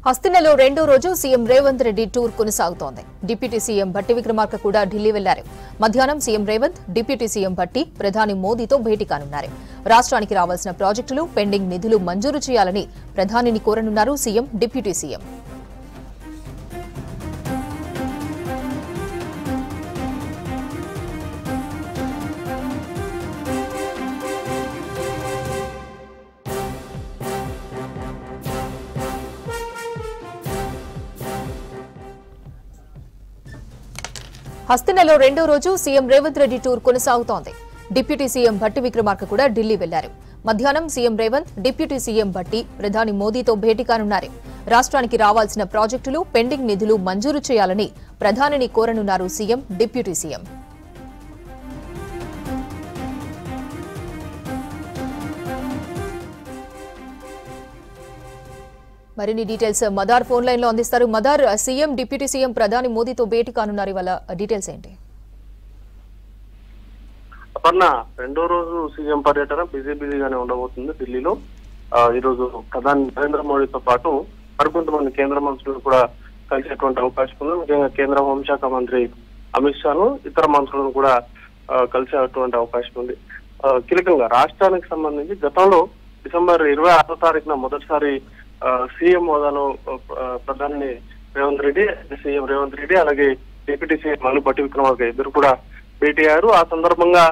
హస్తినలో రెండో రోజు CM Revanth Reddy tour కొనసాగుతోంది. డిప్యూటీ సీఎం భట్టి విక్రమార్క కూడా ఢిల్లీ వెళ్లారు. మధ్యాహ్నం CM Revanth, deputy CM Bhatti ప్రధాని మోదీతో భేటీ కానున్నారు. రాష్ట్రానికి రావాల్సిన ప్రాజెక్టులు, పెండింగ్ నిధులు మంజూరు చేయాలని ప్రధానిని కోరనున్నారు సీఎం, డిప్యూటీ సీఎం. హస్తినలో రెండో రోజు సీఎం రేవంత్ రెడ్డి టూర్ కొనసాగుతోంది. డిప్యూటీ సీఎం భట్టి విక్రమార్క కూడా ఢిల్లీ వెళ్లారు. మధ్యాహ్నం CM Revanth, deputy CM Bhatti ప్రధాని మోదీతో భేటీ కానున్నారు. రాష్ట్రానికి రావాల్సిన ప్రాజెక్టులు, పెండింగ్ నిధులు మంజూరు చేయాలని ప్రధానిని కోరనున్నారు సీఎం, డిప్యూటీ సీఎం. మరిన్ని డీటెయిల్స్ మదార్ ఫోన్ లైన్ లో అందిస్తారు. మదార్, సీఎం, డిప్యూటీ సీఎం ప్రధాని మోదీతో భేటీ కానున్నారు. ఇవాళ డీటెయిల్స్ ఏంటి? అపర్ణ, రెండో రోజు సీఎం పర్యటన బిజీగానే ఉండబోతుంది ఢిల్లీలో. ఈ రోజు ప్రధాని నరేంద్ర మోడీతో పాటు మరికొంతమంది కేంద్ర మంత్రులు కూడా కలిసేటువంటి అవకాశం ఉంది. ముఖ్యంగా కేంద్ర హోంశాఖ మంత్రి అమిత్ షాను, ఇతర మంత్రులను కూడా కలిసేటువంటి అవకాశం ఉంది. కీలకంగా రాష్ట్రానికి సంబంధించి గతంలో డిసెంబర్ 26వ తారీఖున మొదటిసారి సీఎం హోదాలో ప్రధాని సీఎం రేవంత్ రెడ్డి అలాగే డిప్యూటీ సీఎం భట్టి విక్రమార్క ఇద్దరు కూడా భేటీ అయ్యారు. ఆ సందర్భంగా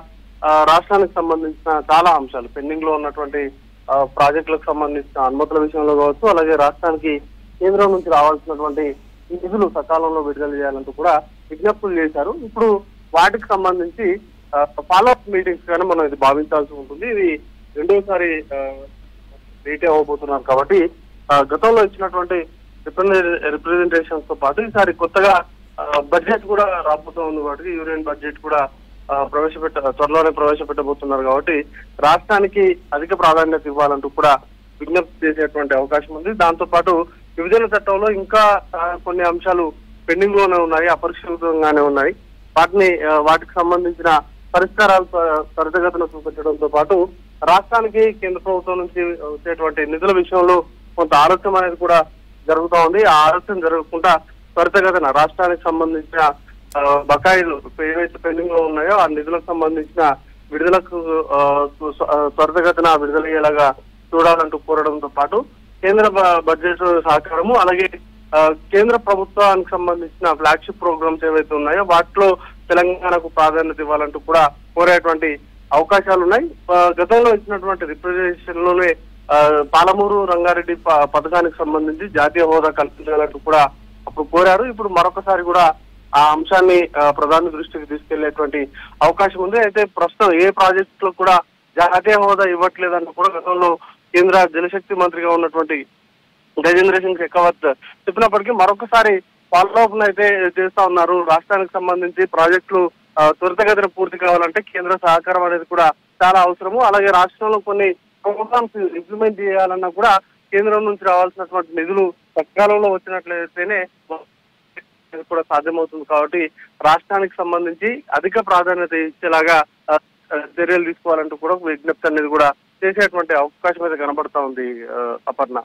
రాష్ట్రానికి సంబంధించిన చాలా అంశాలు, పెండింగ్ లో ఉన్నటువంటి ప్రాజెక్టులకు సంబంధించిన అనుమతుల విషయంలో కావచ్చు, అలాగే రాష్ట్రానికి కేంద్రం నుంచి రావాల్సినటువంటి నిధులు సకాలంలో విడుదల చేయాలంటూ కూడా విజ్ఞప్తులు చేశారు. ఇప్పుడు వాటికి సంబంధించి ఫాలోఅప్ మీటింగ్స్ గానీ మనం ఇది భావించాల్సి ఉంటుంది. ఇది రెండోసారి భేటీ అవ్వబోతున్నారు కాబట్టి గతంలో ఇచ్చినటువంటి రిప్రజెంటేషన్స్ తో పాటు ఈసారి కొత్తగా బడ్జెట్ కూడా రాబోతూ ఉంది కాబట్టి యూనియన్ బడ్జెట్ కూడా త్వరలోనే ప్రవేశపెట్టబోతున్నారు కాబట్టి రాష్ట్రానికి అధిక ప్రాధాన్యత ఇవ్వాలంటూ కూడా విజ్ఞప్తి చేసేటువంటి అవకాశం ఉంది. దాంతో పాటు విభజన చట్టంలో ఇంకా కొన్ని అంశాలు పెండింగ్ లోనే ఉన్నాయి, అపరిష్కృతంగానే ఉన్నాయి. వాటికి సంబంధించిన పరిష్కారాలు త్వరితగతిన చూపించడంతో పాటు రాష్ట్రానికి కేంద్ర ప్రభుత్వం నుంచి వచ్చేటువంటి నిధుల విషయంలో కొంత ఆలస్యం అనేది కూడా జరుగుతూ ఉంది. ఆ ఆలస్యం జరగకుండా త్వరితగతిన రాష్ట్రానికి సంబంధించిన బకాయిలు ఏవైతే పెండింగ్ లో ఉన్నాయో ఆ నిధులకు సంబంధించిన విడుదలకు త్వరితగతిన విడుదలయ్యేలాగా చూడాలంటూ కోరడంతో పాటు కేంద్ర బడ్జెట్ సహకారము, అలాగే కేంద్ర ప్రభుత్వానికి సంబంధించిన ఫ్లాగ్షిప్ ప్రోగ్రామ్స్ ఏవైతే ఉన్నాయో వాటిలో తెలంగాణకు ప్రాధాన్యత ఇవ్వాలంటూ కూడా కోరేటువంటి అవకాశాలు ఉన్నాయి. గతంలో ఇచ్చినటువంటి రిప్రజెంటేషన్ లోనే పాలమూరు రంగారెడ్డి పథకానికి సంబంధించి జాతీయ హోదా కల్పించాలంటూ కూడా అప్పుడు కోరారు. ఇప్పుడు మరొకసారి కూడా ఆ అంశాన్ని ప్రధాని దృష్టికి తీసుకెళ్లేటువంటి అవకాశం ఉంది. అయితే ప్రస్తుతం ఏ ప్రాజెక్ట్ లో కూడా జాతీయ హోదా ఇవ్వట్లేదంటూ కూడా గతంలో కేంద్ర జలశక్తి మంత్రిగా ఉన్నటువంటి గజేంద్ర సింగ్ షెకావత్ చెప్పినప్పటికీ మరొకసారి ఫాలోఅప్ అయితే చేస్తా ఉన్నారు. రాష్ట్రానికి సంబంధించి ప్రాజెక్టులు త్వరితగతిన పూర్తి కావాలంటే కేంద్ర సహకారం అనేది కూడా చాలా అవసరము. అలాగే రాష్ట్రంలో కొన్ని ప్రోగ్రామ్స్ ఇంప్లిమెంట్ చేయాలన్నా కూడా కేంద్రం నుంచి రావాల్సినటువంటి నిధులు సకాలంలో వచ్చినట్లయితేనే కూడా సాధ్యమవుతుంది. కాబట్టి రాష్ట్రానికి సంబంధించి అధిక ప్రాధాన్యత ఇచ్చేలాగా చర్యలు తీసుకోవాలంటూ కూడా విజ్ఞప్తి అనేది కూడా చేసేటువంటి అవకాశం అయితే కనబడతా ఉంది అపర్ణ.